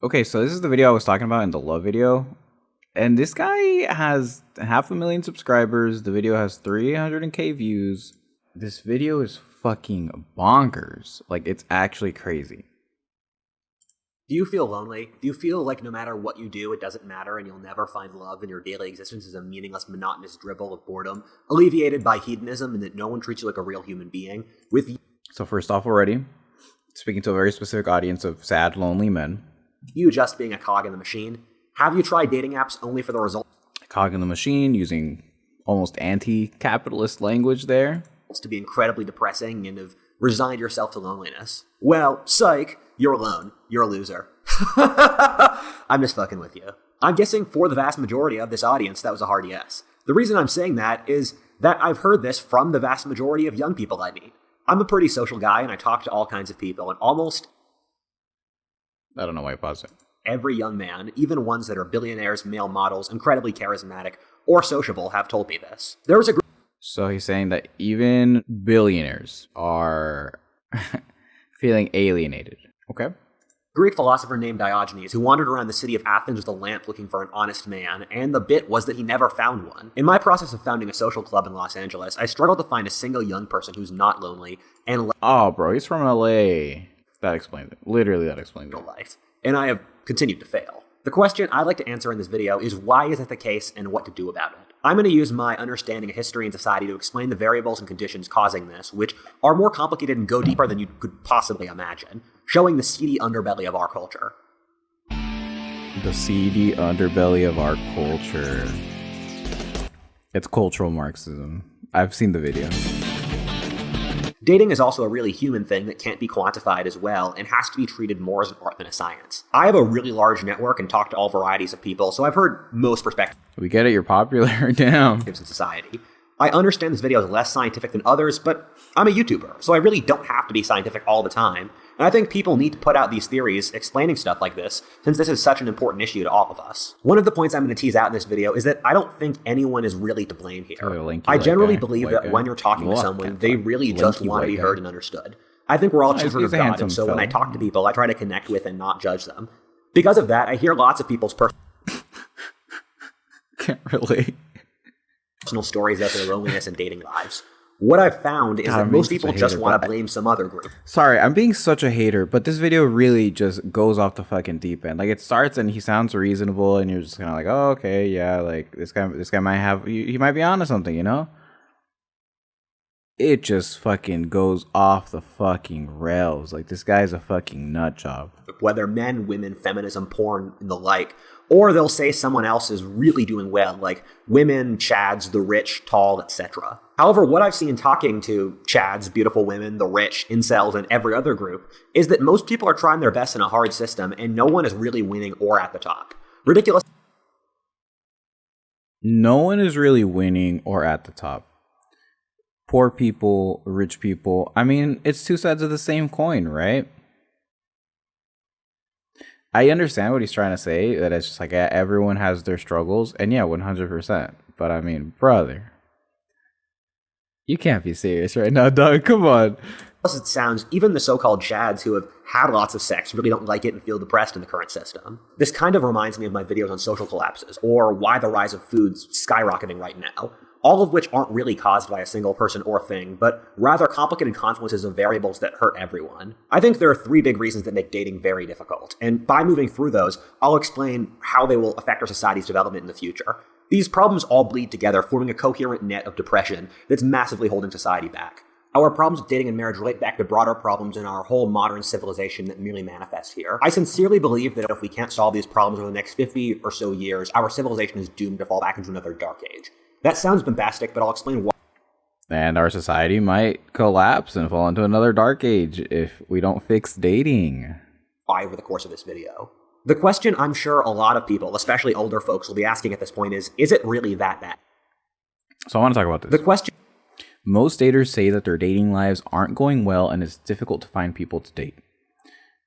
Okay, so this is the video I was talking about in the love video. And this guy has 500,000 subscribers. The video has 300k views. This video is fucking bonkers. Like, it's actually crazy. Do you feel lonely? Do you feel like no matter what you do, it doesn't matter and you'll never find love and your daily existence is a meaningless, monotonous dribble of boredom, alleviated by hedonism, and that no one treats you like a real human being? So first off already, speaking to a very specific audience of sad, lonely men. You just being a cog in the machine. Have you tried dating apps only for the results Cog in the machine, using almost anti-capitalist language there. to be incredibly depressing and have resigned yourself to loneliness? Well, psych, you're alone. You're a loser. I'm just fucking with you. I'm guessing for the vast majority of this audience, that was a hard yes. The reason I'm saying that is that I've heard this from the vast majority of young people I meet. I'm a pretty social guy and I talk to all kinds of people, and almost I don't know why I paused it. every young man, even ones that are billionaires, male models, incredibly charismatic, or sociable, have told me this. There was a So he's saying that even billionaires are feeling alienated. Okay. Greek philosopher named Diogenes who wandered around the city of Athens with a lamp looking for an honest man, and the bit was that he never found one. In my process of founding a social club in Los Angeles, I struggled to find a single young person who's not lonely and Oh, bro, he's from LA. That explains it. Literally, that explains it. life, and I have continued to fail. The question I'd like to answer in this video is why is that the case and what to do about it. I'm going to use my understanding of history and society to explain the variables and conditions causing this, which are more complicated and go deeper than you could possibly imagine, showing the seedy underbelly of our culture. The seedy underbelly of our culture. It's cultural Marxism. I've seen the video. Dating is also a really human thing that can't be quantified as well and has to be treated more as an art than a science. I have a really large network and talk to all varieties of people, so I've heard most perspectives We get it, you're popular. Damn. in society. I understand this video is less scientific than others, but I'm a YouTuber, so I really don't have to be scientific all the time. And I think people need to put out these theories explaining stuff like this, since this is such an important issue to all of us. One of the points I'm going to tease out in this video is that I don't think anyone is really to blame here. I generally believe that when you're talking to someone, they really just want to be heard and understood. I think we're all children of God, and so when I talk to people, I try to connect with and not judge them. Because of that, I hear lots of people's Can't relate. personal stories about their loneliness and dating lives. What I've found is that most people just want to blame some other group. Sorry, I'm being such a hater, but this video really just goes off the fucking deep end. Like, it starts and he sounds reasonable, and you're just kind of like, oh, okay, yeah, like this guy might have, he might be onto something, you know? It just fucking goes off the fucking rails. Like, this guy's a fucking nut job. Whether men, women, feminism, porn, and the like. Or they'll say someone else is really doing well, like women, chads, the rich, tall, etc. However, what I've seen talking to chads, beautiful women, the rich, incels, and every other group is that most people are trying their best in a hard system and no one is really winning or at the top. Ridiculous. No one is really winning or at the top. Poor people, rich people. I mean, it's two sides of the same coin, right? I understand what he's trying to say, that it's just like, yeah, everyone has their struggles, and yeah, 100%. But I mean, brother, you can't be serious right now, dog. Come on. As it sounds, even the so-called chads who have had lots of sex really don't like it and feel depressed in the current system. This kind of reminds me of my videos on social collapses, or why the rise of food's skyrocketing right now. All of which aren't really caused by a single person or thing, but rather complicated confluences of variables that hurt everyone. I think there are three big reasons that make dating very difficult, and by moving through those, I'll explain how they will affect our society's development in the future. These problems all bleed together, forming a coherent net of depression that's massively holding society back. Our problems with dating and marriage relate back to broader problems in our whole modern civilization that merely manifest here. I sincerely believe that if we can't solve these problems over the next 50 or so years, our civilization is doomed to fall back into another dark age. That sounds bombastic, but I'll explain why. And our society might collapse and fall into another dark age if we don't fix dating. Over the course of this video. The question I'm sure a lot of people, especially older folks, will be asking at this point is it really that bad? So I want to talk about this. The question... Most daters say that their dating lives aren't going well and it's difficult to find people to date.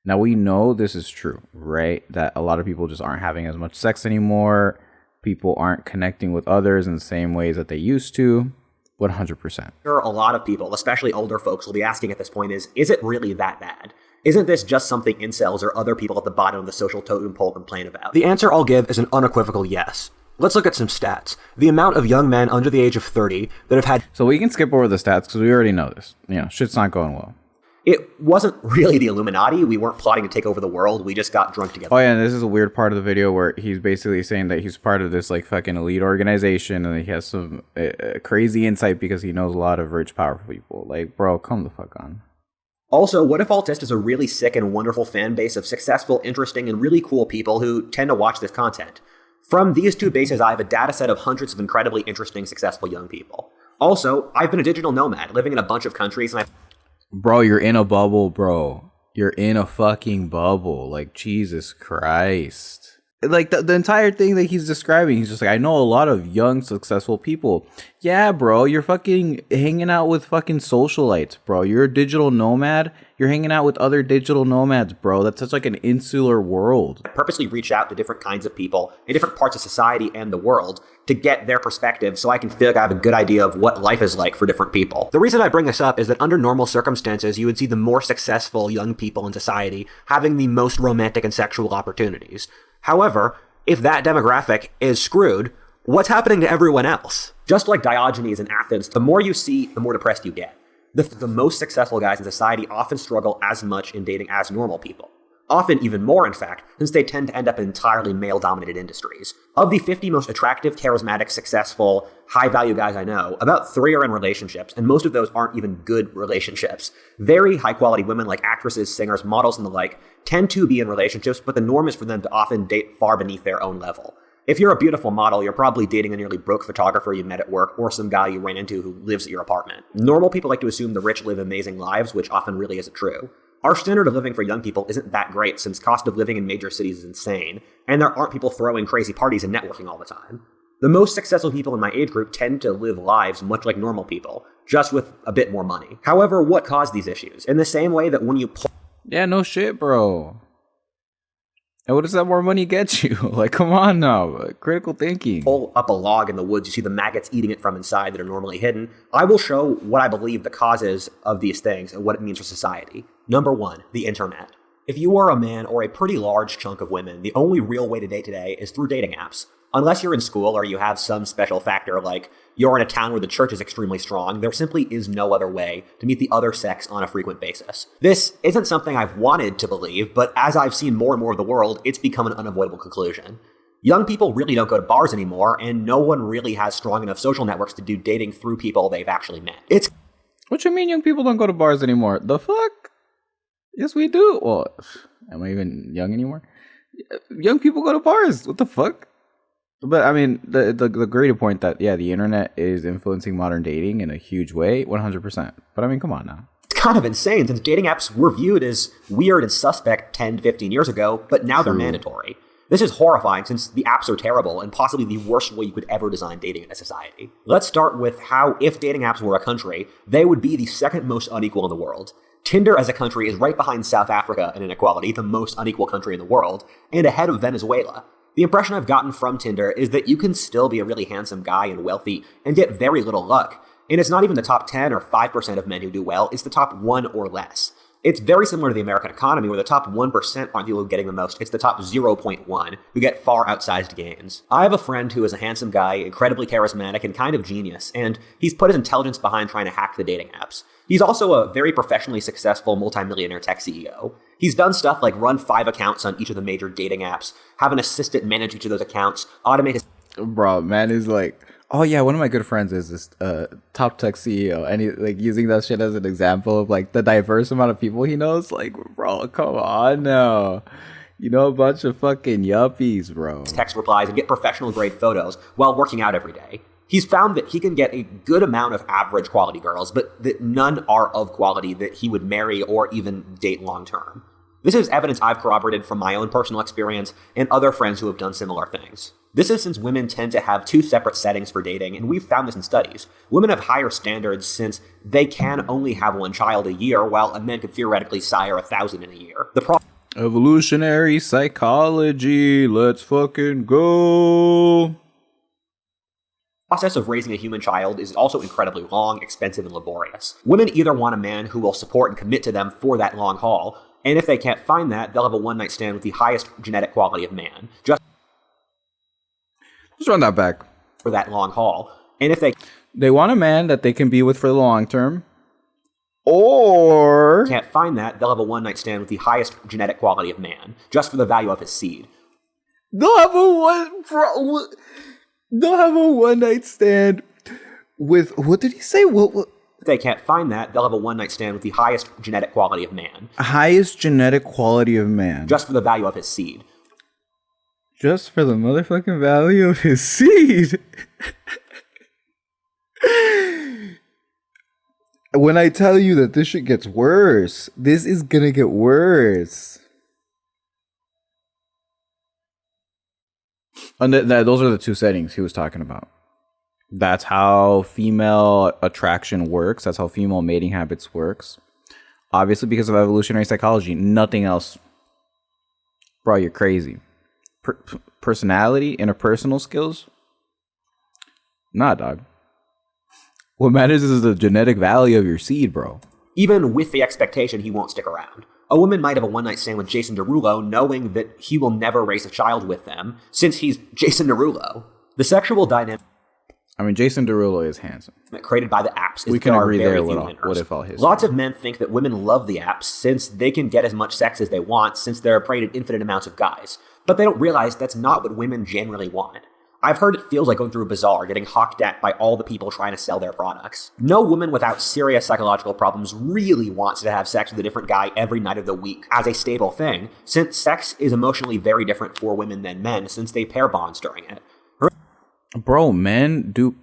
Now, we know this is true, right? That a lot of people just aren't having as much sex anymore. People aren't connecting with others in the same ways that they used to. 100%. Sure, a lot of people, especially older folks, will be asking at this point is it really that bad? Isn't this just something incels or other people at the bottom of the social totem pole complain about? The answer I'll give is an unequivocal yes. Let's look at some stats. The amount of young men under the age of 30 that have had... So we can skip over the stats because we already know this. Shit's not going well. It wasn't really the Illuminati. We weren't plotting to take over the world. We just got drunk together. Oh, yeah, and this is a weird part of the video where he's basically saying that he's part of this, like, fucking elite organization, and he has some crazy insight because he knows a lot of rich, powerful people. Like, bro, come the fuck on. Also, WhatIfAltHist is a really sick and wonderful fan base of successful, interesting, and really cool people who tend to watch this content. From these two bases, I have a data set of hundreds of incredibly interesting, successful young people. Also, I've been a digital nomad, living in a bunch of countries, and Bro, you're in a bubble, bro. You're in a fucking bubble. Like, Jesus Christ. Like, the entire thing that he's describing, he's just like, I know a lot of young, successful people. Yeah, bro, you're fucking hanging out with fucking socialites, bro. You're a digital nomad. You're hanging out with other digital nomads, bro. That's such like an insular world. I purposely reach out to different kinds of people in different parts of society and the world to get their perspective so I can feel like I have a good idea of what life is like for different people. The reason I bring this up is that under normal circumstances, you would see the more successful young people in society having the most romantic and sexual opportunities. However, if that demographic is screwed, what's happening to everyone else? Just like Diogenes in Athens, the more you see, the more depressed you get. The most successful guys in society often struggle as much in dating as normal people. Often even more, in fact, since they tend to end up in entirely male-dominated industries. Of the 50 most attractive, charismatic, successful, high-value guys I know, about 3 are in relationships, and most of those aren't even good relationships. Very high-quality women like actresses, singers, models, and the like tend to be in relationships, but the norm is for them to often date far beneath their own level. If you're a beautiful model, you're probably dating a nearly broke photographer you met at work or some guy you ran into who lives at your apartment. Normal people like to assume the rich live amazing lives, which often really isn't true. Our standard of living for young people isn't that great since cost of living in major cities is insane, and there aren't people throwing crazy parties and networking all the time. The most successful people in my age group tend to live lives much like normal people, just with a bit more money. However, what caused these issues? In the same way that when you Yeah, no shit, bro. And what does that more money get you? Like, come on now. Critical thinking. pull up a log in the woods, you see the maggots eating it from inside that are normally hidden. I will show what I believe the causes of these things and what it means for society. Number 1, the internet. If you are a man or a pretty large chunk of women, the only real way to date today is through dating apps. Unless you're in school or you have some special factor like you're in a town where the church is extremely strong, there simply is no other way to meet the other sex on a frequent basis. This isn't something I've wanted to believe, but as I've seen more and more of the world, it's become an unavoidable conclusion. Young people really don't go to bars anymore, and no one really has strong enough social networks to do dating through people they've actually met. What you mean young people don't go to bars anymore? The fuck? Yes, we do. Well, am I even young anymore? Young people go to bars. What the fuck? But I mean, the greater point that, yeah, the internet is influencing modern dating in a huge way, 100%. But I mean, come on now. It's kind of insane since dating apps were viewed as weird and suspect 10 to 15 years ago, but now they're mandatory. This is horrifying since the apps are terrible and possibly the worst way you could ever design dating in a society. Let's start with how, if dating apps were a country, they would be the second most unequal in the world. Tinder as a country is right behind South Africa in inequality, the most unequal country in the world, and ahead of Venezuela. The impression I've gotten from Tinder is that you can still be a really handsome guy and wealthy and get very little luck. And it's not even the top 10 or 5% of men who do well, it's the top 1 or less. It's very similar to the American economy where the top 1% aren't the people getting the most, it's the top 0.1 who get far outsized gains. I have a friend who is a handsome guy, incredibly charismatic, and kind of genius, and he's put his intelligence behind trying to hack the dating apps. He's also a very professionally successful multimillionaire tech CEO. He's done stuff like run 5 accounts on each of the major dating apps, have an assistant manage each of those accounts, automate his... Bro, man is like, oh yeah, one of my good friends is this top tech CEO, and he like using that shit as an example of like the diverse amount of people he knows. Like, bro, come on now. You know, a bunch of fucking yuppies, bro. Text replies and get professional grade photos while working out every day. He's found that he can get a good amount of average quality girls, but that none are of quality that he would marry or even date long term. This is evidence I've corroborated from my own personal experience and other friends who have done similar things. This is since women tend to have 2 separate settings for dating, and we've found this in studies. Women have higher standards since they can only have 1 child a year, while a man could theoretically sire 1,000 in a year. Evolutionary psychology, let's fucking go. The process of raising a human child is also incredibly long, expensive, and laborious. Women either want a man who will support and commit to them for that long haul, And if they can't find that, they'll have a one-night stand with the highest genetic quality of man, just Run that back. for that long haul. And if They want a man that they can be with for the long term. Or can't find that, they'll have a one-night stand with the highest genetic quality of man, just for the value of his seed. they'll have a one night stand with, what did he say? What? If they can't find that, they'll have a one-night stand with the highest genetic quality of man, Highest genetic quality of man. just for the value of his seed. Just for the motherfucking value of his seed. When I tell you that this shit gets worse, this is gonna get worse. And those are the two settings he was talking about. That's how female attraction works. That's how female mating habits works. Obviously, because of evolutionary psychology, nothing else. Bro, you're crazy. Personality, interpersonal skills? Nah, dog. What matters is the genetic value of your seed, bro. Even with the expectation he won't stick around. A woman might have a one-night stand with Jason Derulo knowing that he will never raise a child with them, since he's Jason Derulo. The sexual dynamic Jason Derulo is handsome. created by the apps is We can there are agree very there few with winners. WhatIfAltHist. Lots of men think that women love the apps since they can get as much sex as they want since they're preyed at infinite amounts of guys. But they don't realize that's not what women generally want. I've heard it feels like going through a bazaar, getting hawked at by all the people trying to sell their products. No woman without serious psychological problems really wants to have sex with a different guy every night of the week as a stable thing, since sex is emotionally very different for women than men since they pair bonds during it. Bro, men do...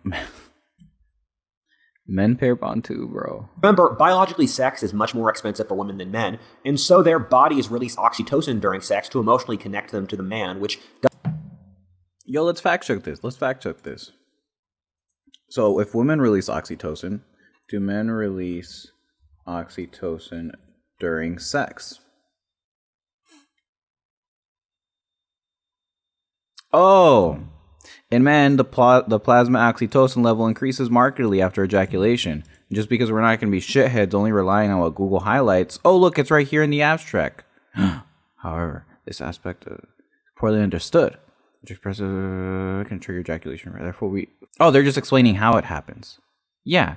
Men pair bond too, bro. Remember, biologically, sex is much more expensive for women than men, and so their bodies release oxytocin during sex to emotionally connect them to the man, which... Yo, let's fact check this. So, if women release oxytocin, do men release oxytocin during sex? Oh, in men, the plasma oxytocin level increases markedly after ejaculation. Just because we're not going to be shitheads only relying on what Google highlights. Oh, look, it's right here in the abstract. However, this aspect is poorly understood. Which expresses can trigger ejaculation. Therefore, they're just explaining how it happens. Yeah.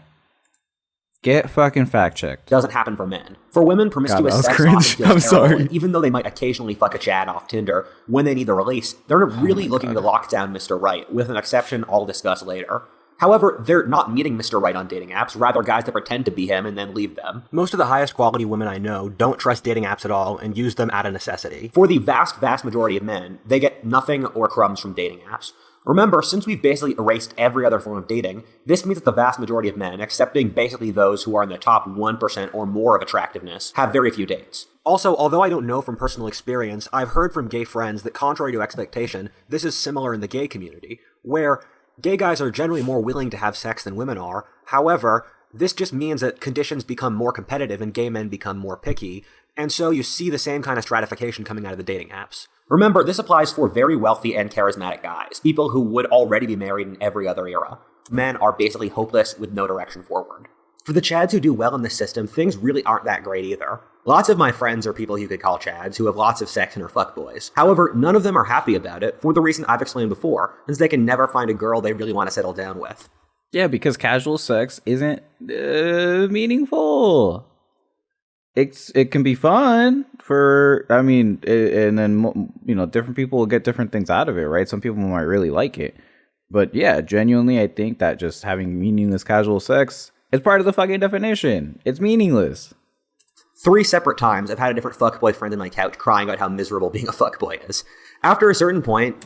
Get fucking fact checked. Doesn't happen for men. For women, promiscuous God, that was sex cringe. often feels I'm terrible, sorry. and even though they might occasionally fuck a Chad off Tinder when they need the release, they're really looking to lock down Mr. Right, with an exception I'll discuss later. However, they're not meeting Mr. Right on dating apps, rather guys that pretend to be him and then leave them. Most of the highest quality women I know don't trust dating apps at all and use them out of necessity. For the vast majority of men, they get nothing or crumbs from dating apps. Remember, since we've basically erased every other form of dating, this means that the vast majority of men, excepting basically those who are in the top 1% or more of attractiveness, have very few dates. Also, although I don't know from personal experience, I've heard from gay friends that contrary to expectation, this is similar in the gay community, where gay guys are generally more willing to have sex than women are. However, this just means that conditions become more competitive and gay men become more picky, and so you see the same kind of stratification coming out of the dating apps. Remember, this applies for very wealthy and charismatic guys, people who would already be married in every other era. Men are basically hopeless with no direction forward. For the Chads who do well in this system, things really aren't that great either. Lots of my friends are people you could call Chads who have lots of sex and are fuckboys. However, none of them are happy about it for the reason I've explained before, since they can never find a girl they really want to settle down with. Yeah, because casual sex isn't meaningful. It can be fun and then, different people will get different things out of it, right? Some people might really like it. But yeah, genuinely, I think that just having meaningless casual sex is part of the fucking definition. It's meaningless. 3 separate times I've had a different fuckboy friend in my couch crying about how miserable being a fuckboy is. After a certain point,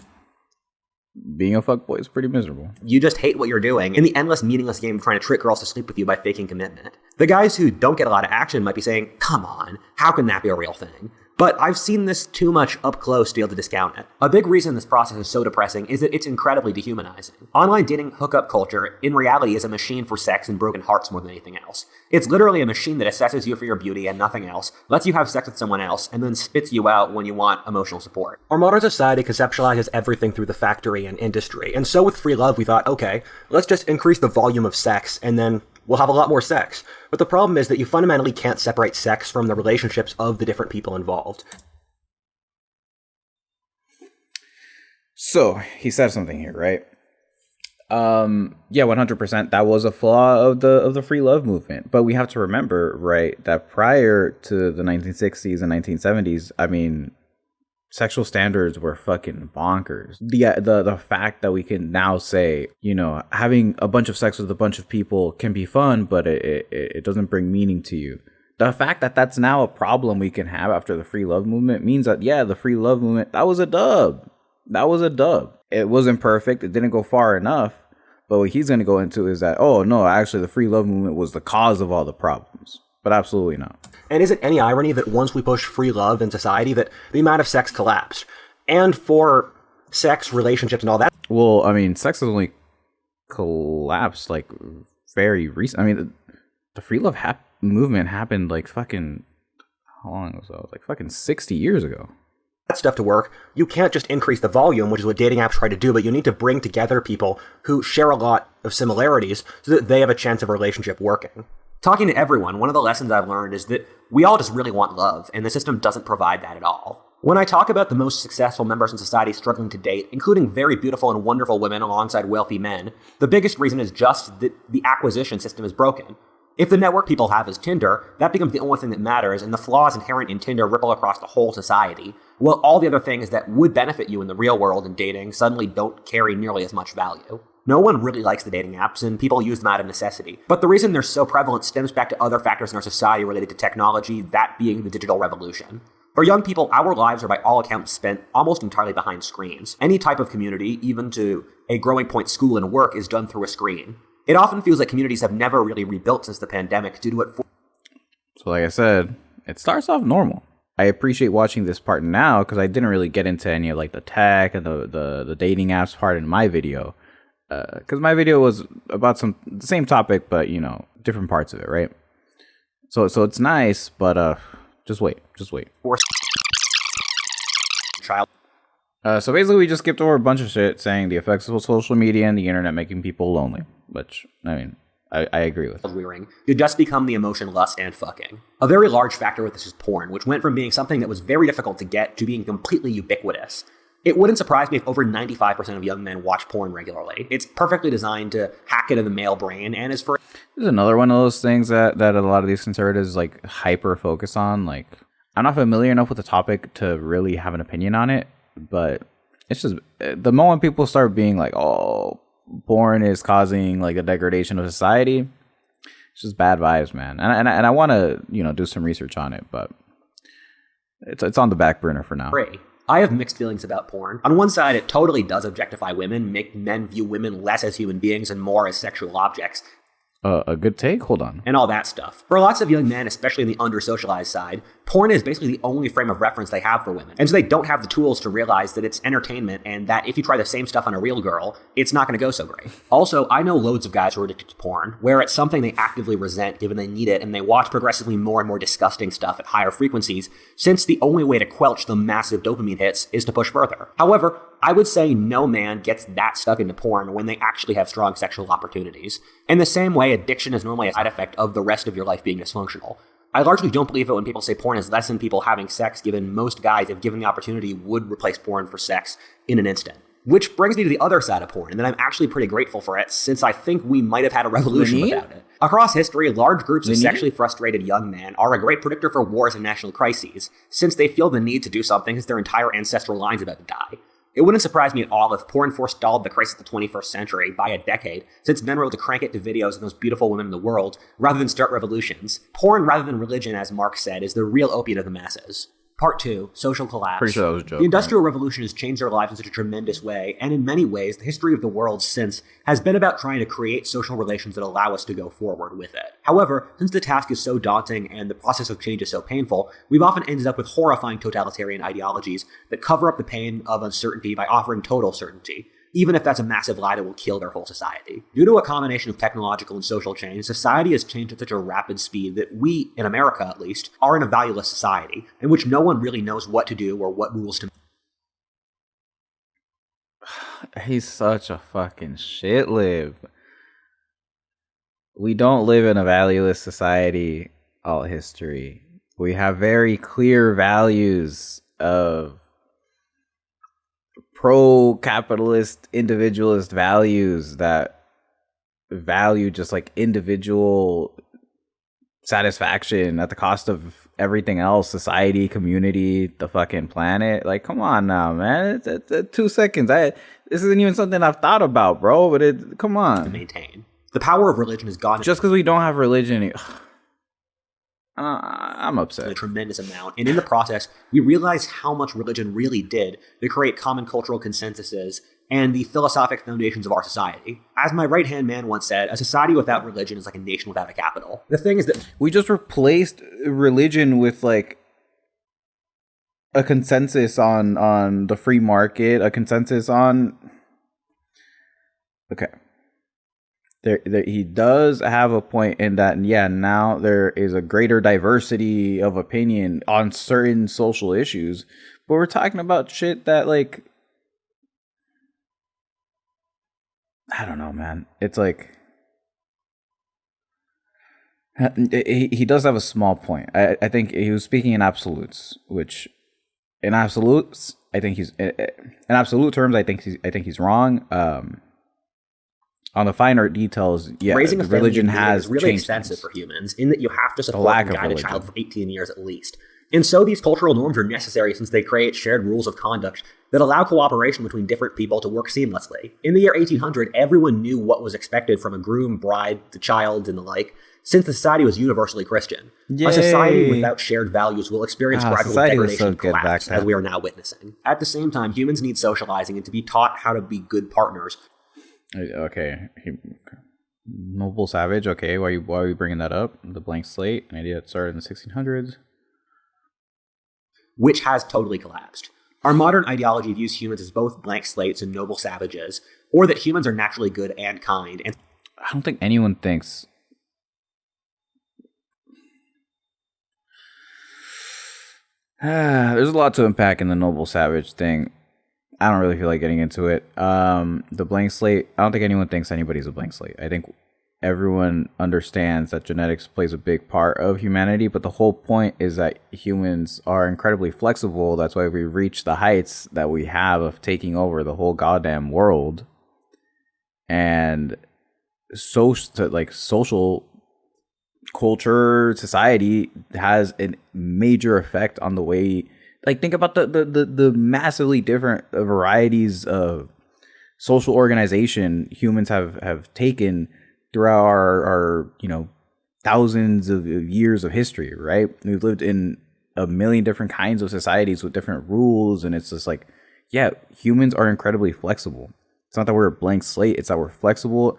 being a fuckboy is pretty miserable. You just hate what you're doing in the endless, meaningless game of trying to trick girls to sleep with you by faking commitment. The guys who don't get a lot of action might be saying, come on, how can that be a real thing? But I've seen this too much up close to be able to discount it. A big reason this process is so depressing is that it's incredibly dehumanizing. Online dating hookup culture, in reality, is a machine for sex and broken hearts more than anything else. It's literally a machine that assesses you for your beauty and nothing else, lets you have sex with someone else, and then spits you out when you want emotional support. Our modern society conceptualizes everything through the factory and industry, and so with free love we thought, okay, let's just increase the volume of sex, and then will have a lot more sex. But the problem is that you fundamentally can't separate sex from the relationships of the different people involved. So he said something here, right? Yeah, 100%. That was a flaw of the free love movement. But we have to remember, right, that prior to the 1960s and 1970s, I mean, sexual standards were fucking bonkers. The fact that we can now say, you know, having a bunch of sex with a bunch of people can be fun, but it doesn't bring meaning to you. The fact that that's now a problem we can have after the free love movement means that, yeah, the free love movement, that was a dub. That was a dub. It wasn't perfect. It didn't go far enough. But what he's going to go into is that, oh, no, actually, the free love movement was the cause of all the problems. But absolutely not. And is it any irony that once we push free love in society, that the amount of sex collapsed? And for sex, relationships, and all that. Well, I mean, sex has only collapsed, like, very recent. I mean, the free love movement happened, like, fucking, how long was that? Like, fucking 60 years ago. That stuff to work, you can't just increase the volume, which is what dating apps try to do, but you need to bring together people who share a lot of similarities so that they have a chance of a relationship working. Talking to everyone, one of the lessons I've learned is that we all just really want love, and the system doesn't provide that at all. When I talk about the most successful members in society struggling to date, including very beautiful and wonderful women alongside wealthy men, the biggest reason is just that the acquisition system is broken. If the network people have is Tinder, that becomes the only thing that matters, and the flaws inherent in Tinder ripple across the whole society, while all the other things that would benefit you in the real world in dating suddenly don't carry nearly as much value. No one really likes the dating apps, and people use them out of necessity. But the reason they're so prevalent stems back to other factors in our society related to technology, that being the digital revolution. For young people, our lives are by all accounts spent almost entirely behind screens. Any type of community, even to a growing point school and work, is done through a screen. It often feels like communities have never really rebuilt since the pandemic due to it. So like I said, it starts off normal. I appreciate watching this part now because I didn't really get into any of like the tech and the dating apps part in my video. Because my video was about the same topic, but, you know, different parts of it, right? So it's nice, but just wait. Child. So basically, we just skipped over a bunch of shit saying the effects of social media and the internet making people lonely, which, I mean, I agree with. Rearing to just become the emotion, lust, and fucking. A very large factor with this is porn, which went from being something that was very difficult to get to being completely ubiquitous. It wouldn't surprise me if over 95% of young men watch porn regularly. It's perfectly designed to hack into the male brain and is for... This is another one of those things that a lot of these conservatives like hyper focus on. Like, I'm not familiar enough with the topic to really have an opinion on it, but it's just the moment people start being like, oh, porn is causing like a degradation of society, it's just bad vibes, man. And I want to, you know, do some research on it, but it's on the back burner for now. I have mixed feelings about porn. On one side, it totally does objectify women, make men view women less as human beings and more as sexual objects. A good take? Hold on. And all that stuff. For lots of young men, especially in the under-socialized side, porn is basically the only frame of reference they have for women. And so they don't have the tools to realize that it's entertainment and that if you try the same stuff on a real girl, it's not going to go so great. Also, I know loads of guys who are addicted to porn, where it's something they actively resent given they need it, and they watch progressively more and more disgusting stuff at higher frequencies, since the only way to quelch the massive dopamine hits is to push further. However, I would say no man gets that stuck into porn when they actually have strong sexual opportunities. In the same way, addiction is normally a side effect of the rest of your life being dysfunctional. I largely don't believe it when people say porn is less than people having sex, given most guys, if given the opportunity, would replace porn for sex in an instant. Which brings me to the other side of porn, and then I'm actually pretty grateful for it, since I think we might have had a revolution without it. Across history, large groups of sexually frustrated young men are a great predictor for wars and national crises, since they feel the need to do something as their entire ancestral line's about to die. It wouldn't surprise me at all if porn forestalled the crisis of the 21st century by a decade, since men were able to crank it to videos of the most beautiful women in the world, rather than start revolutions. Porn, rather than religion, as Marx said, is the real opiate of the masses. Part 2, social collapse. Pretty sure that was a joke. The Industrial Revolution has changed our lives in such a tremendous way, and in many ways, the history of the world since has been about trying to create social relations that allow us to go forward with it. However, since the task is so daunting and the process of change is so painful, we've often ended up with horrifying totalitarian ideologies that cover up the pain of uncertainty by offering total certainty, even if that's a massive lie that will kill their whole society. Due to a combination of technological and social change, society has changed at such a rapid speed that we, in America at least, are in a valueless society, in which no one really knows what to do or what rules to... He's such a fucking shitlib. We don't live in a valueless society. All history. We have very clear values of pro-capitalist, individualist values that value just like individual satisfaction at the cost of everything else, society, community, the fucking planet. Like, come on now, man. It's 2 seconds. This isn't even something I've thought about, bro. But come on. To maintain. The power of religion has gone just because we don't have religion. I'm upset. A tremendous amount. And in the process, we realize how much religion really did to create common cultural consensuses and the philosophic foundations of our society. As my right-hand man once said, a society without religion is like a nation without a capital. The thing is that we just replaced religion with like a consensus on the free market, a consensus on... Okay. He does have a point in that, yeah, now there is a greater diversity of opinion on certain social issues, but we're talking about shit that, like, I don't know, man. It's like, he does have a small point. I think he was speaking in absolutes, which, in absolutes, I think he's, in absolute terms, I think he's wrong. On the finer details, yeah, raising a religion has has really changed expensive things. for humans in that you have to support lack and of guide a religion. child for 18 years at least. And so these cultural norms are necessary since they create shared rules of conduct that allow cooperation between different people to work seamlessly. In the year 1800, everyone knew what was expected from a groom, bride, the child, and the like, since the society was universally Christian. Yay. A society without shared values will experience gradual degradation and good collapse, back as we are now witnessing. At the same time, humans need socializing and to be taught how to be good partners. Okay. Noble Savage, okay, why are you bringing that up? The blank slate, an idea that started in the 1600s. Which has totally collapsed. Our modern ideology views humans as both blank slates and noble savages, or that humans are naturally good and kind. And I don't think anyone thinks... There's a lot to unpack in the noble savage thing. I don't really feel like getting into it. The blank slate, I don't think anyone thinks anybody's a blank slate. I think everyone understands that genetics plays a big part of humanity, but the whole point is that humans are incredibly flexible. That's why we reach the heights that we have of taking over the whole goddamn world. And social culture, society has a major effect on the way... Like, think about the massively different varieties of social organization humans have taken throughout our thousands of years of history, right? We've lived in a million different kinds of societies with different rules, and it's just like, yeah, humans are incredibly flexible. It's not that we're a blank slate, it's that we're flexible,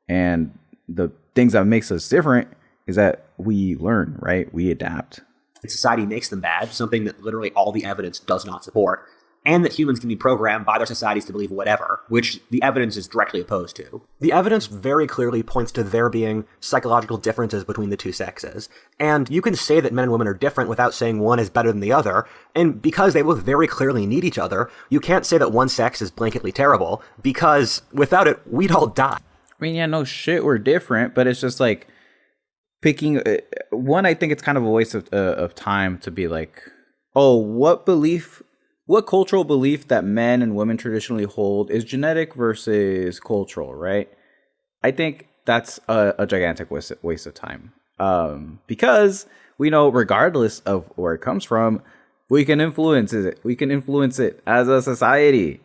and the things that makes us different is that we learn, right? We adapt. Society makes them bad, something that literally all the evidence does not support, and that humans can be programmed by their societies to believe whatever, which the evidence is directly opposed to. The evidence very clearly points to there being psychological differences between the two sexes, and you can say that men and women are different without saying one is better than the other, and because they both very clearly need each other, you can't say that one sex is blanketly terrible, because without it, we'd all die. I mean, yeah, no shit, we're different, but it's just like, picking one, I think it's kind of a waste of time to be like, oh, what cultural belief that men and women traditionally hold is genetic versus cultural, right? I think that's a gigantic waste of time, because we know regardless of where it comes from, we can influence it. We can influence it as a society.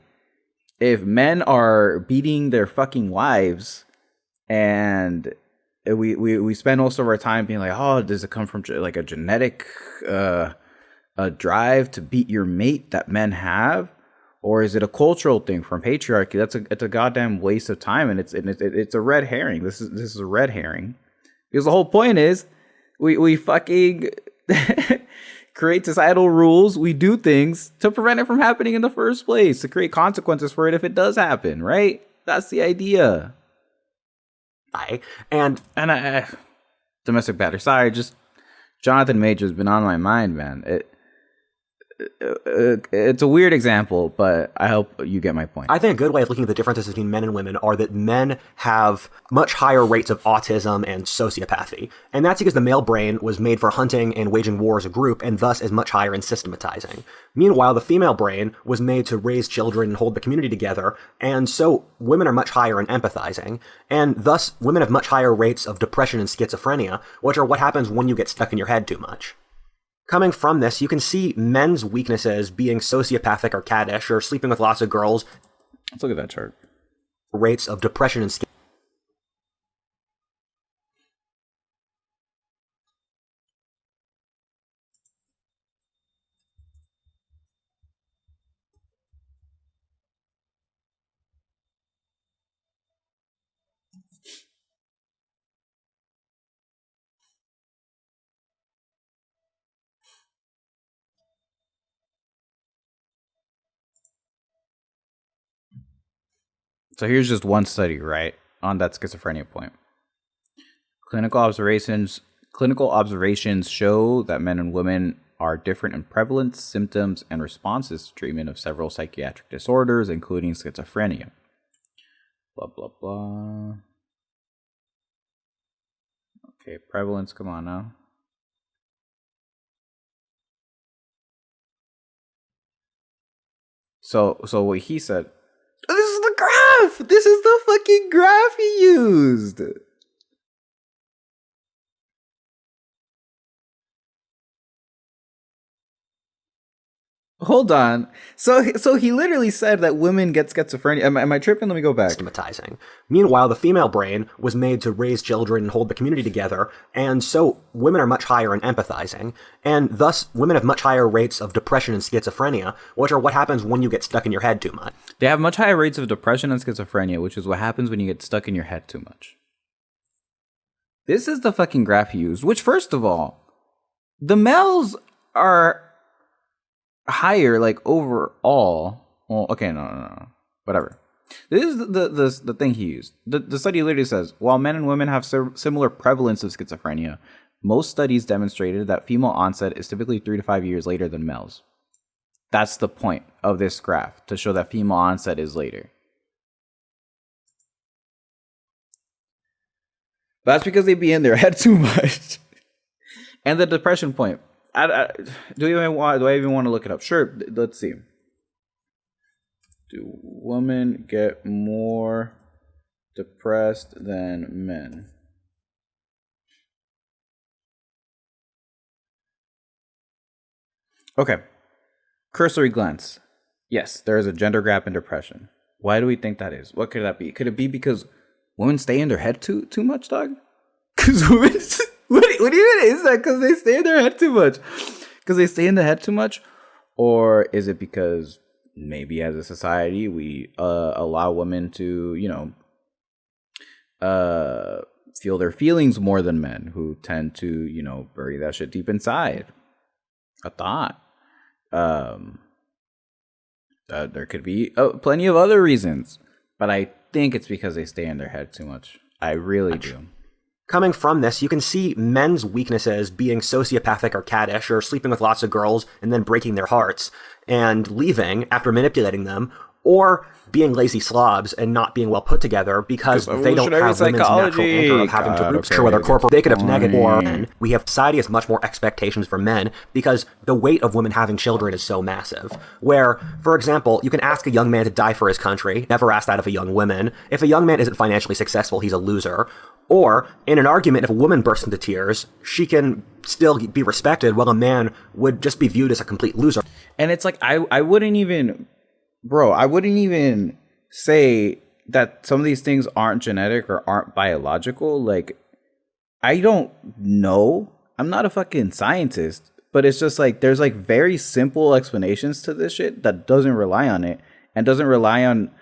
If men are beating their fucking wives and we spend most of our time being like, oh, does it come from like a genetic a drive to beat your mate that men have, or is it a cultural thing from patriarchy? It's a goddamn waste of time, and it's a red herring. This is a red herring, because the whole point is we fucking create societal rules. We do things to prevent it from happening in the first place, to create consequences for it if it does happen, right? That's the idea. And domestic battery. Sorry, just Jonathan Major's been on my mind, man. It's a weird example, but I hope you get my point. I think a good way of looking at the differences between men and women are that men have much higher rates of autism and sociopathy. And that's because the male brain was made for hunting and waging war as a group, and thus is much higher in systematizing. Meanwhile, the female brain was made to raise children and hold the community together, and so women are much higher in empathizing. And thus, women have much higher rates of depression and schizophrenia, which are what happens when you get stuck in your head too much. Coming from this, you can see men's weaknesses being sociopathic or caddish or sleeping with lots of girls. Let's look at that chart. Rates of depression and So here's just one study, right, on that schizophrenia point. Clinical observations show that men and women are different in prevalence, symptoms, and responses to treatment of several psychiatric disorders, including schizophrenia. Blah, blah, blah. Okay, prevalence, come on now. So what he said, this is the graph! This is the fucking graph he used! Hold on. So he literally said that women get schizophrenia. Am I tripping? Let me go back. systematizing. Meanwhile, the female brain was made to raise children and hold the community together, and so women are much higher in empathizing, and thus women have much higher rates of depression and schizophrenia, which are what happens when you get stuck in your head too much. They have much higher rates of depression and schizophrenia, which is what happens when you get stuck in your head too much. This is the fucking graph he used, which, first of all, the males are higher, like, overall. Well, okay, no. Whatever. This is the thing he used. The study literally says, while men and women have similar prevalence of schizophrenia, most studies demonstrated that female onset is typically 3 to 5 years later than males. That's the point of this graph, to show that female onset is later. That's because they be in their head too much. And the depression point. Do I even want to look it up? Sure, let's see. Do women get more depressed than men? Okay. Cursory glance. Yes, there is a gender gap in depression. Why do we think that is? What could that be? Could it be because women stay in their head too much, dog? Because women... What even is that? Because they stay in their head too much? Because they stay in the head too much? Or is it because maybe as a society we allow women to, feel their feelings more than men, who tend to, bury that shit deep inside? A thought. There could be plenty of other reasons, but I think it's because they stay in their head too much. I really do. Coming from this, you can see men's weaknesses being sociopathic or caddish or sleeping with lots of girls and then breaking their hearts and leaving after manipulating them, or being lazy slobs and not being well put together because they don't have women's natural anchor of having to group, whether corporate, they could have negative, or men. We have society has much more expectations for men because the weight of women having children is so massive. Where, for example, you can ask a young man to die for his country, never ask that of a young woman. If a young man isn't financially successful, he's a loser. Or, in an argument, if a woman bursts into tears, she can still be respected, while a man would just be viewed as a complete loser. And it's like, I wouldn't even say that some of these things aren't genetic or aren't biological. Like, I don't know. I'm not a fucking scientist, but it's just like, there's like very simple explanations to this shit that doesn't rely on it, and doesn't rely on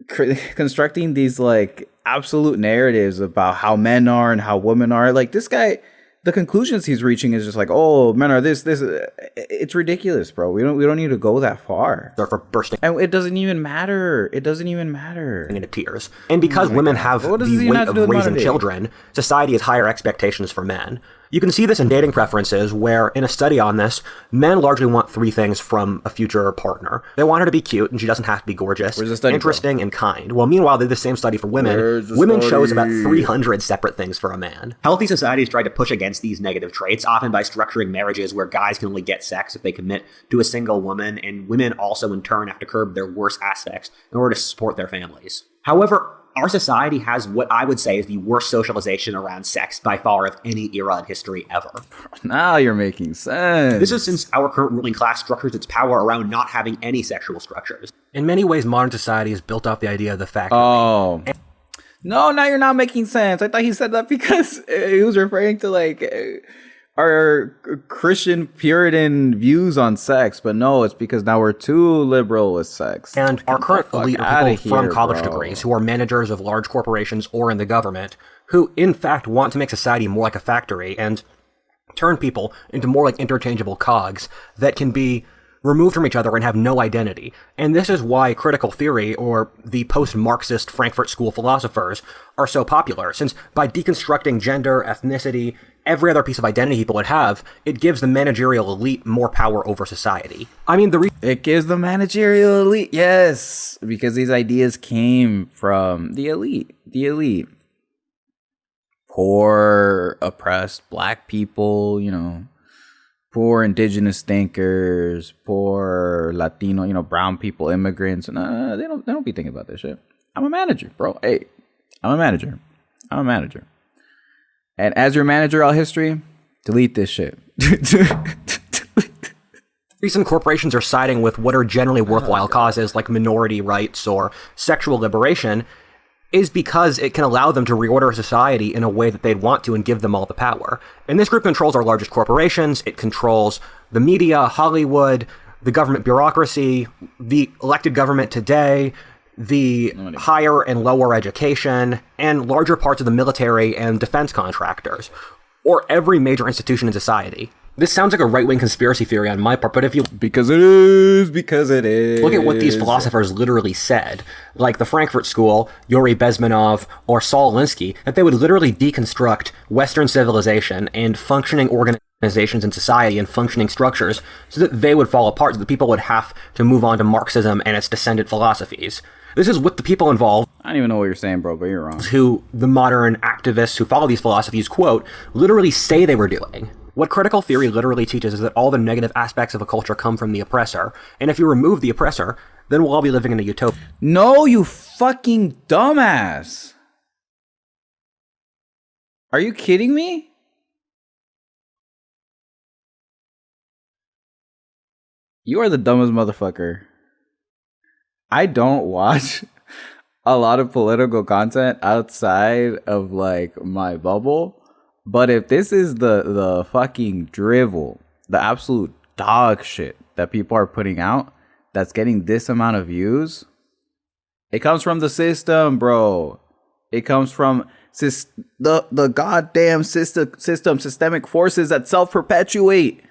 constructing these like absolute narratives about how men are and how women are. Like, this guy, the conclusions he's reaching is just like, oh, men are this. It's ridiculous, bro. We don't need to go that far. Or for bursting. And it doesn't even matter. Into tears. And because women have the weight of raising children, society has higher expectations for men. You can see this in dating preferences, where in a study on this, men largely want three things from a future partner. They want her to be cute, and she doesn't have to be gorgeous, Where's the study, interesting, and kind. Well, meanwhile, they did the same study for women. Women chose about 300 separate things for a man. Healthy societies try to push against these negative traits, often by structuring marriages where guys can only get sex if they commit to a single woman, and women also in turn have to curb their worst aspects in order to support their families. However, our society has what I would say is the worst socialization around sex by far of any era in history ever. Now you're making sense. This is since our current ruling class structures its power around not having any sexual structures. In many ways, modern society is built off the idea of the fact no, now you're not making sense. I thought he said that because he was referring to like our Christian Puritan views on sex, but no, it's because now we're too liberal with sex. And our current elite are people from college bro. degrees who are managers of large corporations or in the government who, in fact, want to make society more like a factory and turn people into more like interchangeable cogs that can be removed from each other and have no identity. And this is why critical theory, or the post-Marxist Frankfurt School philosophers, are so popular, since by deconstructing gender, ethnicity, every other piece of identity people would have, it gives the managerial elite more power over society. I mean, it gives the managerial elite, yes, because these ideas came from the elite. The elite. Poor, oppressed black people, you know, poor indigenous thinkers, poor Latino, brown people, immigrants, and they don't be thinking about this shit. I'm a manager, bro. Hey, I'm a manager. And as your managerial history, delete this shit. Recent corporations are siding with what are generally worthwhile causes like minority rights or sexual liberation is because it can allow them to reorder society in a way that they'd want to and give them all the power. And this group controls our largest corporations, it controls the media, Hollywood, the government bureaucracy, the elected government today, the higher and lower education, and larger parts of the military and defense contractors, or every major institution in society. This sounds like a right-wing conspiracy theory on my part, but if you... Because it is. Look at what these philosophers literally said, like the Frankfurt School, Yuri Bezmenov, or Saul Alinsky, that they would literally deconstruct Western civilization and functioning organizations in society and functioning structures so that they would fall apart, so that people would have to move on to Marxism and its descendant philosophies. This is what the people involved... I don't even know what you're saying, bro, but you're wrong. ...who the modern activists who follow these philosophies, quote, literally say they were doing. What critical theory literally teaches is that all the negative aspects of a culture come from the oppressor, and if you remove the oppressor, then we'll all be living in a utopia. No, you fucking dumbass. Are you kidding me? You are the dumbest motherfucker. I don't watch a lot of political content outside of like my bubble. But if this is the fucking drivel, the absolute dog shit that people are putting out, that's getting this amount of views, it comes from the system, bro. It comes from the goddamn systemic forces that self-perpetuate.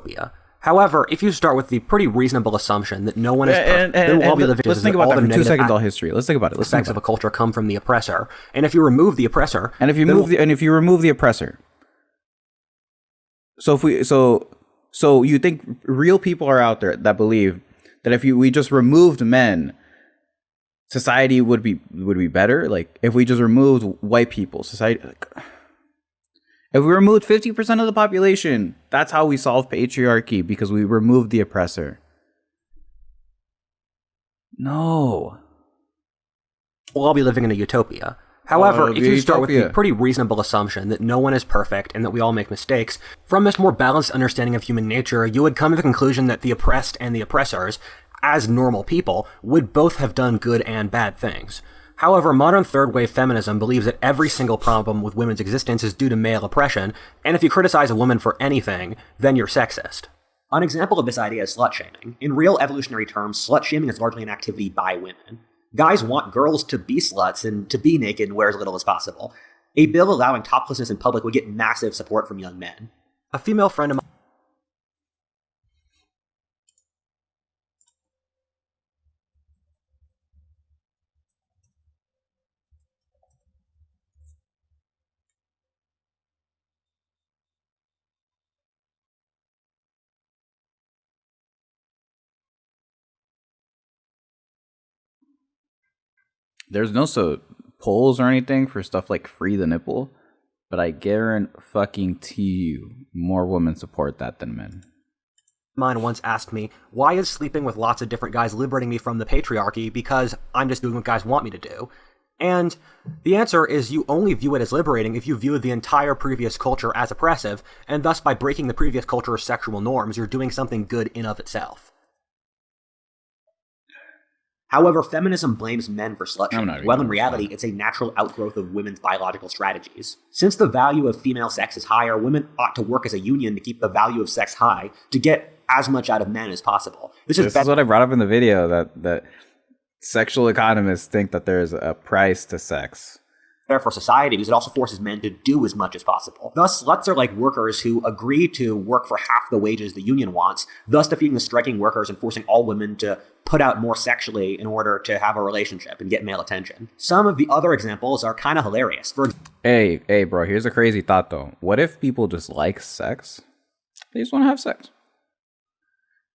Yeah. However, if you start with the pretty reasonable assumption that no one is perfect, then we'll all be living. Let's think about that for 2 seconds. All history. Let's think about it. The effects of a culture come from the oppressor, and if you remove the oppressor, and if you remove the oppressor, so you think real people are out there that believe that if we just removed men, society would be better? Like if we just removed white people, society. If we removed 50% of the population, that's how we solve patriarchy, because we removed the oppressor. No. We'll all be living in a utopia. However, if you start with the pretty reasonable assumption that no one is perfect and that we all make mistakes, from this more balanced understanding of human nature, you would come to the conclusion that the oppressed and the oppressors, as normal people, would both have done good and bad things. However, modern third-wave feminism believes that every single problem with women's existence is due to male oppression, and if you criticize a woman for anything, then you're sexist. An example of this idea is slut-shaming. In real evolutionary terms, slut-shaming is largely an activity by women. Guys want girls to be sluts and to be naked and wear as little as possible. A bill allowing toplessness in public would get massive support from young men. A female friend of mine... There's no polls or anything for stuff like free the nipple, but I guarantee you more women support that than men. Mine once asked me, why is sleeping with lots of different guys liberating me from the patriarchy? Because I'm just doing what guys want me to do. And the answer is you only view it as liberating if you view the entire previous culture as oppressive, and thus by breaking the previous culture's sexual norms, you're doing something good in of itself. However, feminism blames men for slut-shaming, while in reality, it's a natural outgrowth of women's biological strategies. Since the value of female sex is higher, women ought to work as a union to keep the value of sex high to get as much out of men as possible. This is what I brought up in the video, that sexual economists think that there's a price to sex. Fair for society because it also forces men to do as much as possible. Thus, sluts are like workers who agree to work for half the wages the union wants, thus defeating the striking workers and forcing all women to put out more sexually in order to have a relationship and get male attention. Some of the other examples are kind of hilarious. Hey, bro, here's a crazy thought though. What if people just like sex? They just want to have sex.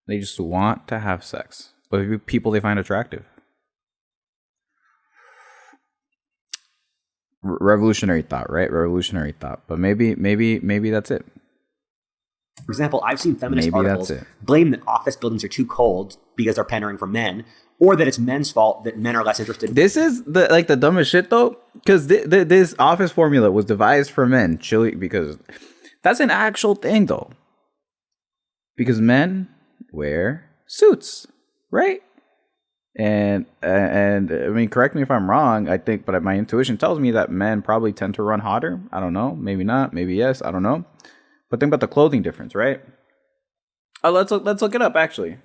They just want to have sex with people they find attractive. Revolutionary thought, right? Revolutionary thought. But maybe that's it. For example, I've seen feminist articles blame that office buildings are too cold because they're pandering for men, or that it's men's fault that men are less interested. This is the dumbest shit though, because this office formula was devised for men, because that's an actual thing though. Because men wear suits, right? And I mean, correct me if I'm wrong, I think, but my intuition tells me that men probably tend to run hotter. I don't know. Maybe not. Maybe yes. I don't know. But think about the clothing difference, right? Oh, let's look it up, actually.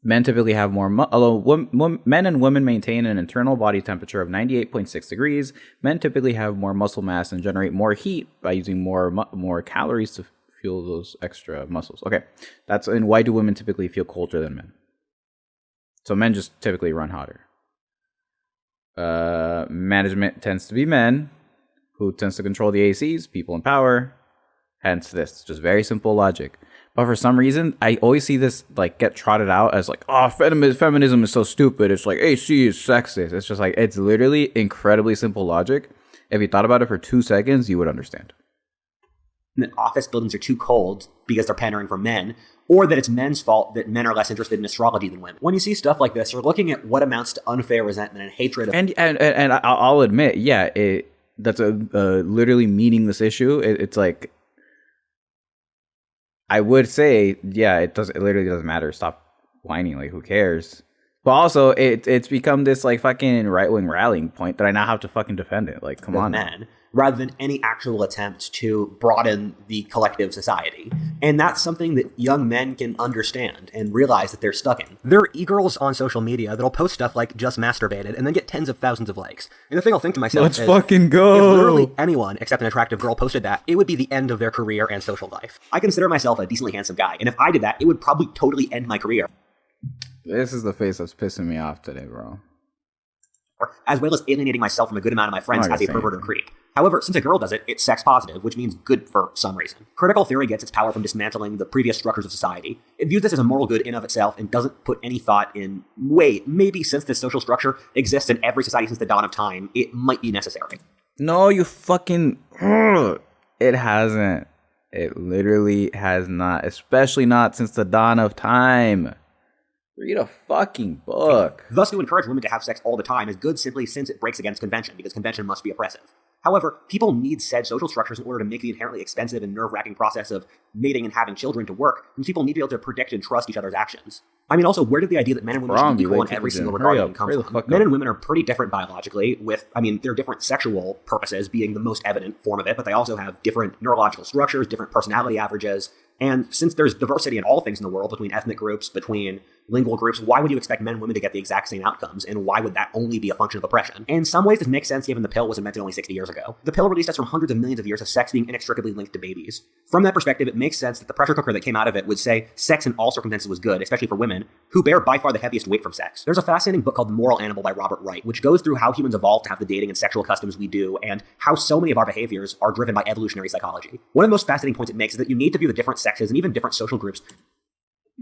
Men typically have more, although men and women maintain an internal body temperature of 98.6 degrees, men typically have more muscle mass and generate more heat by using more calories to fuel those extra muscles. Okay, and why do women typically feel colder than men? So men just typically run hotter. Management tends to be men. Who tends to control the ACs? People in power. Hence this, just very simple logic. But for some reason, I always see this get trotted out as feminism is so stupid. It's like AC is sexist. It's just it's literally incredibly simple logic. If you thought about it for 2 seconds, you would understand. That office buildings are too cold because they're pandering for men, or that it's men's fault that men are less interested in astrology than women. When you see stuff like this, you're looking at what amounts to unfair resentment and hatred. And I'll admit, yeah, that's a literally meaningless issue. It's like, I would say, yeah, it literally doesn't matter. Stop whining. Who cares? But also, it's become this fucking right wing rallying point that I now have to fucking defend it. Come on, men, rather than any actual attempt to broaden the collective society. And that's something that young men can understand and realize that they're stuck in. There are e-girls on social media that'll post stuff like just masturbated and then get tens of thousands of likes. And the thing I'll think to myself is, fucking go. If literally anyone except an attractive girl posted that, it would be the end of their career and social life. I consider myself a decently handsome guy, and if I did that, it would probably totally end my career. This is the face that's pissing me off today, bro. As well as alienating myself from a good amount of my friends as a pervert or creep. However, since a girl does it, it's sex positive, which means good for some reason. Critical theory gets its power from dismantling the previous structures of society. It views this as a moral good in of itself and doesn't put any thought in, wait, maybe since this social structure exists in every society since the dawn of time, it might be necessary. No, you fucking... It hasn't. It literally has not, especially not since the dawn of time. Read a fucking book. Thus, to encourage women to have sex all the time is good simply since it breaks against convention, because convention must be oppressive. However, people need said social structures in order to make the inherently expensive and nerve-wracking process of mating and having children to work, and people need to be able to predict and trust each other's actions. I mean, also, where did the idea that men and women should be equal in every single regard come from? Men and women are pretty different biologically, their different sexual purposes being the most evident form of it, but they also have different neurological structures, different personality averages, and since there's diversity in all things in the world, between ethnic groups, between lingual groups, why would you expect men and women to get the exact same outcomes? And why would that only be a function of oppression? In some ways, this makes sense given the pill was invented only 60 years ago. The pill released us from hundreds of millions of years of sex being inextricably linked to babies. From that perspective, it makes sense that the pressure cooker that came out of it would say sex in all circumstances was good, especially for women, who bear by far the heaviest weight from sex. There's a fascinating book called The Moral Animal by Robert Wright, which goes through how humans evolved to have the dating and sexual customs we do, and how so many of our behaviors are driven by evolutionary psychology. One of the most fascinating points it makes is that you need to view the different sexes and even different social groups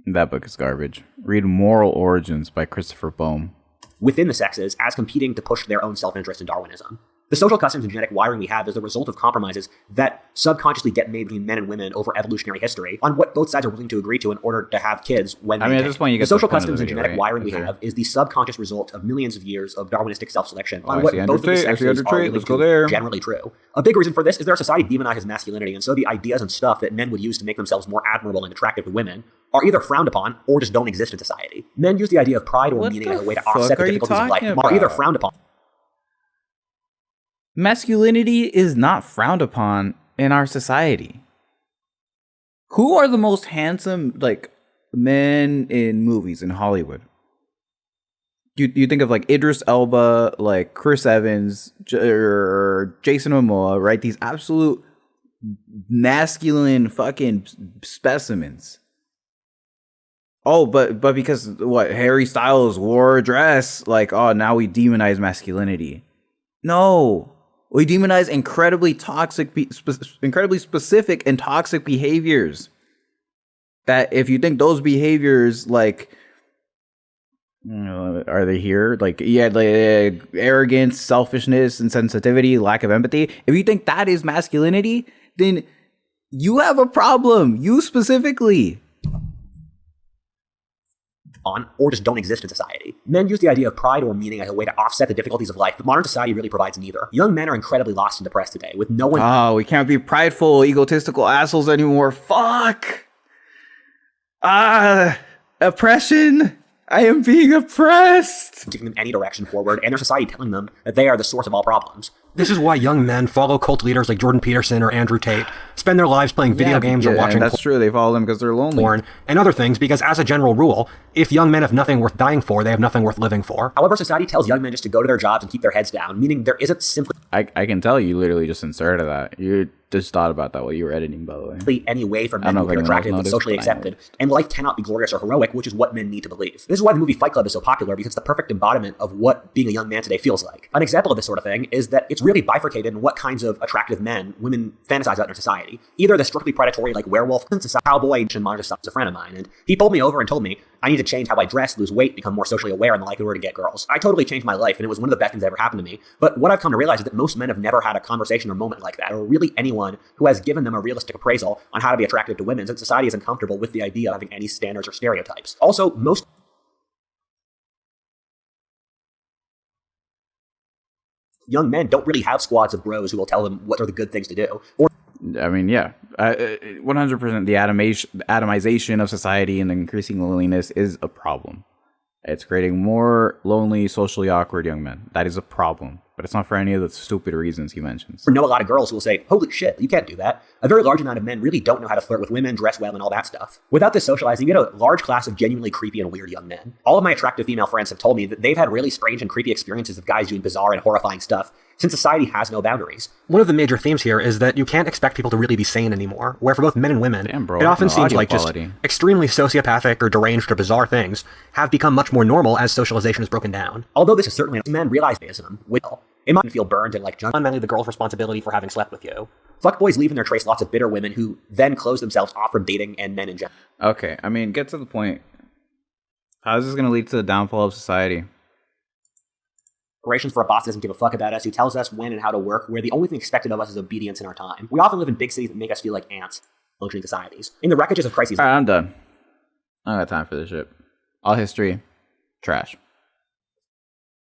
That book is garbage. Read Moral Origins by Christopher Boehm. Within the sexes as competing to push their own self-interest in Darwinism. The social customs and genetic wiring we have is the result of compromises that subconsciously get made between men and women over evolutionary history on what both sides are willing to agree to in order to have kids when at this point, you get the social the point of customs the and video, genetic right? wiring we have is the subconscious result of millions of years of Darwinistic self-selection on what both of the sexes are willing to generally true. A big reason for this is that our society demonizes masculinity, and so the ideas and stuff that men would use to make themselves more admirable and attractive to women are either frowned upon or just don't exist in society. Men use the idea of pride or meaning as a way to offset the difficulties of life, are either frowned upon. Masculinity is not frowned upon in our society. Who are the most handsome, like, men in movies in Hollywood? You think of, like, Idris Elba, like, Chris Evans, or Jason Momoa, right? These absolute masculine fucking specimens. Oh, but because, what, Harry Styles wore a dress, like, oh, now we demonize masculinity. No. We demonize incredibly specific and toxic behaviors. That if you think those behaviors, like, are they here? Like, yeah, like, arrogance, selfishness, insensitivity, lack of empathy. If you think that is masculinity, then you have a problem. You specifically. On or just don't exist in society. Men use the idea of pride or meaning as a way to offset the difficulties of life, but modern society really provides neither. Young men are incredibly lost and depressed today, with no one— Oh, we can't be prideful, egotistical assholes anymore. Fuck! Oppression! I am being oppressed! giving them any direction forward, and their society telling them that they are the source of all problems. This is why young men follow cult leaders like Jordan Peterson or Andrew Tate, spend their lives playing video games or watching that's true. They follow them because they're lonely. Porn, and other things, because as a general rule, if young men have nothing worth dying for, they have nothing worth living for. However, society tells young men just to go to their jobs and keep their heads down, meaning there isn't simply— I can tell you literally just inserted that. You just thought about that while you were editing, by the way. any way for men to be attractive and socially accepted, and life cannot be glorious or heroic, which is what men need to believe. This is why the movie Fight Club is so popular, because it's the perfect embodiment of what being a young man today feels like. An example of this sort of thing is that it's really bifurcated in what kinds of attractive men women fantasize about in society. Either the strictly predatory, like werewolf, cowboy, and Monja is a friend of mine, and he pulled me over and told me I need to change how I dress, lose weight, become more socially aware, and the likelihood to get girls. I totally changed my life, and it was one of the best things that ever happened to me. But what I've come to realize is that most men have never had a conversation or moment like that, or really anyone who has given them a realistic appraisal on how to be attractive to women, since society isn't comfortable with the idea of having any standards or stereotypes. Also, most young men don't really have squads of bros who will tell them what are the good things to do. Or I mean, yeah, 100%. The atomization of society and the increasing loneliness is a problem. It's creating more lonely, socially awkward young men. That is a problem. But it's not for any of the stupid reasons he mentions. I know a lot of girls who will say, holy shit, you can't do that. A very large amount of men really don't know how to flirt with women, dress well, and all that stuff. Without this socializing, you get a large class of genuinely creepy and weird young men. All of my attractive female friends have told me that they've had really strange and creepy experiences of guys doing bizarre and horrifying stuff, since society has no boundaries. One of the major themes here is that you can't expect people to really be sane anymore, where for both men and women, Damn, bro, it often no seems audio like quality. just extremely sociopathic or deranged or bizarre things have become much more normal as socialization is broken down. Although this is certainly— men realize theism will. It might feel burned and like junk. Fundamentally, the girl's responsibility for having slept with you. Fuckboys leave in their trace lots of bitter women who then close themselves off from dating and men in general. Okay, I mean, get to the point. How is this going to lead to the downfall of society? Operations for a boss who doesn't give a fuck about us, who tells us when and how to work, where the only thing expected of us is obedience in our time. We often live in big cities that make us feel like ants, functioning societies. In the wreckages of crises— All right, I'm done. I don't got time for this shit. All history, trash.